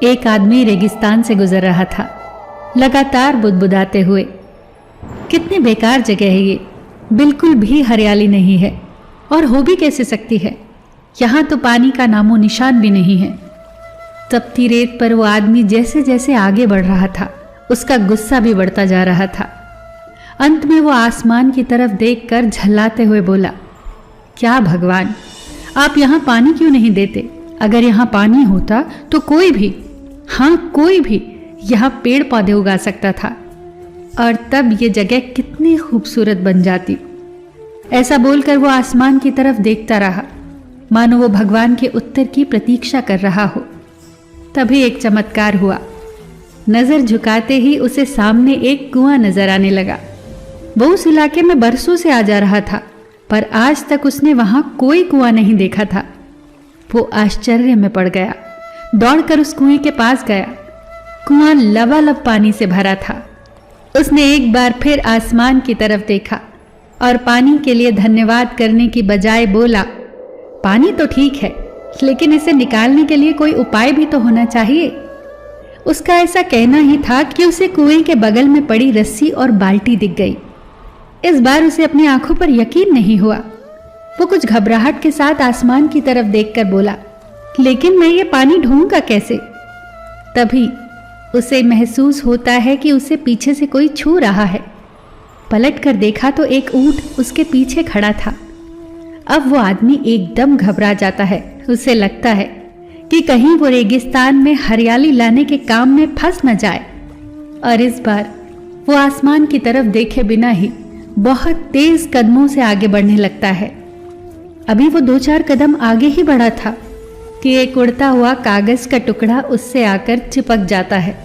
एक आदमी रेगिस्तान से गुजर रहा था, लगातार बुदबुदाते हुए। कितनी बेकार जगह है ये, बिल्कुल भी हरियाली नहीं है, और हो भी कैसे सकती है। यहाँ तो पानी का नामो निशान भी नहीं है। तपती रेत पर वो आदमी जैसे जैसे आगे बढ़ रहा था, उसका गुस्सा भी बढ़ता जा रहा था। अंत में वो आसमान की तरफ देखकर झल्लाते हुए बोला, क्या भगवान, आप यहाँ पानी क्यों नहीं देते? अगर यहाँ पानी होता तो कोई भी, हाँ कोई भी यहाँ पेड़ पौधे उगा सकता था, और तब ये जगह कितनी खूबसूरत बन जाती। ऐसा बोलकर वो आसमान की तरफ देखता रहा, मानो वो भगवान के उत्तर की प्रतीक्षा कर रहा हो। तभी एक चमत्कार हुआ। नजर झुकाते ही उसे सामने एक कुआं नजर आने लगा। वो उस इलाके में बरसों से आ जा रहा था, पर आज तक उसने वहां कोई कुआं नहीं देखा था। वो आश्चर्य में पड़ गया, दौड़कर उस कुएं के पास गया। कुआं लबालब पानी से भरा था। उसने एक बार फिर आसमान की तरफ देखा और पानी के लिए धन्यवाद करने की बजाय बोला, पानी तो ठीक है, लेकिन इसे निकालने के लिए कोई उपाय भी तो होना चाहिए। उसका ऐसा कहना ही था कि उसे कुएं के बगल में पड़ी रस्सी और बाल्टी दिख गई। इस बार उसे अपनी आंखों पर यकीन नहीं हुआ। वो कुछ घबराहट के साथ आसमान की तरफ देखकर बोला, लेकिन मैं ये पानी ढूंढूंगा कैसे? तभी उसे महसूस होता है कि उसे पीछे से कोई छू रहा है। पलट कर देखा तो एक ऊंट उसके पीछे खड़ा था। अब वो आदमी एकदम घबरा जाता है। उसे लगता है कि कहीं वो रेगिस्तान में हरियाली लाने के काम में फंस न जाए, और इस बार वो आसमान की तरफ देखे बिना ही बहुत तेज कदमों से आगे बढ़ने लगता है। अभी वो 2-4 कदम आगे ही बढ़ा था कि एक उड़ता हुआ कागज का टुकड़ा उससे आकर चिपक जाता है।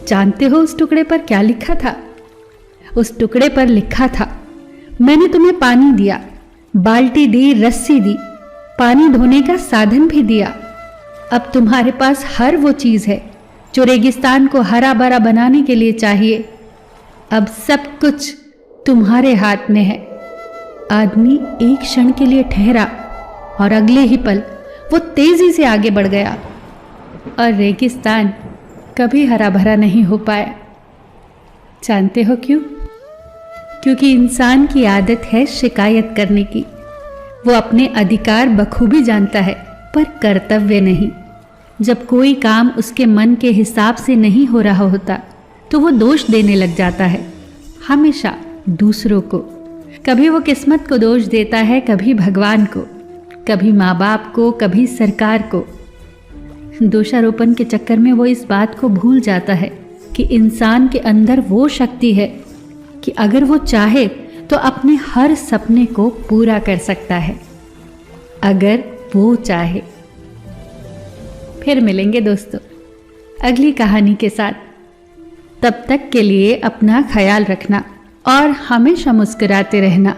जानते हो उस टुकड़े पर क्या लिखा था? उस टुकड़े पर लिखा था, मैंने तुम्हें पानी दिया, बाल्टी दी, रस्सी दी, पानी धोने का साधन भी दिया। अब तुम्हारे पास हर वो चीज है जो रेगिस्तान को हरा भरा बनाने के लिए चाहिए। अब सब कुछ तुम्हारे हाथ में है। आदमी एक क्षण के लिए ठहरा और अगले ही पल वो तेजी से आगे बढ़ गया, और रेगिस्तान कभी हरा भरा नहीं हो पाया। जानते हो क्यों? क्योंकि इंसान की आदत है शिकायत करने की। वो अपने अधिकार बखूबी जानता है, पर कर्तव्य नहीं। जब कोई काम उसके मन के हिसाब से नहीं हो रहा होता तो वो दोष देने लग जाता है, हमेशा दूसरों को। कभी वो किस्मत को दोष देता है, कभी भगवान को, कभी माँ बाप को, कभी सरकार को। दोषारोपण के चक्कर में वो इस बात को भूल जाता है कि इंसान के अंदर वो शक्ति है कि अगर वो चाहे तो अपने हर सपने को पूरा कर सकता है, अगर वो चाहे। फिर मिलेंगे दोस्तों अगली कहानी के साथ। तब तक के लिए अपना ख्याल रखना और हमेशा मुस्कुराते रहना।